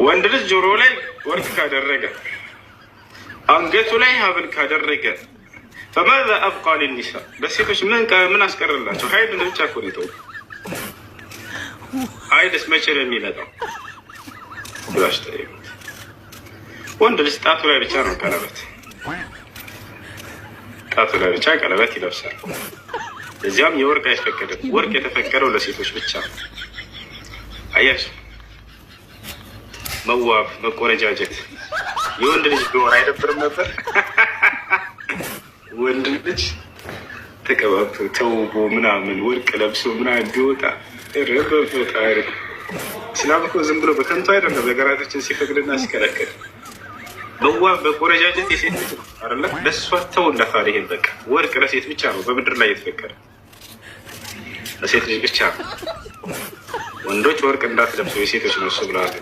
ወንድ ልጅ ጆሮ ላይ ወርቅ ካደረገ አንገቱ ላይ ሀብል ካደረገ ፈማዛ አብቃ ሊኒሳ በሴቶች ምን አስቀርላቸው? ሀይድ ብቻ እኮ ነው የተውኩት። ሀይድስ መቼ ነው የሚመጣው ብላሽ ጠይቁት። ወንድ ልጅ ጣቱ ላይ ብቻ ነው ቀለበት፣ ጣቱ ላይ ብቻ ቀለበት ይለብሳል። እዚያም የወርቅ አይፈቀድም። ወርቅ የተፈቀደው ለሴቶች ብቻ ነው። አያችሁ፣ መዋብ መቆነጃጀት የወንድ ልጅ ቢሆን አይደብርም ነበር? ወንድ ልጅ ተቀባብቶ ተውቦ ምናምን ወርቅ ለብሶ ምናምን ቢወጣ ረበፈጣሪ። እስላም እኮ ዝም ብሎ በከንቱ አይደለም ነገራቶችን ሲፈቅድና ሲከለክል። መዋብ መቆነጃጀት የሴት ልጅ ነው አይደለ? ለእሷ ተውላታል። ይሄን በቃ ወርቅ ለሴት ብቻ ነው በምድር ላይ የተፈቀደ፣ ለሴት ልጅ ብቻ ነው። ወንዶች ወርቅ እንዳትለብሱ የሴቶች ነው እሱ ብለዋል።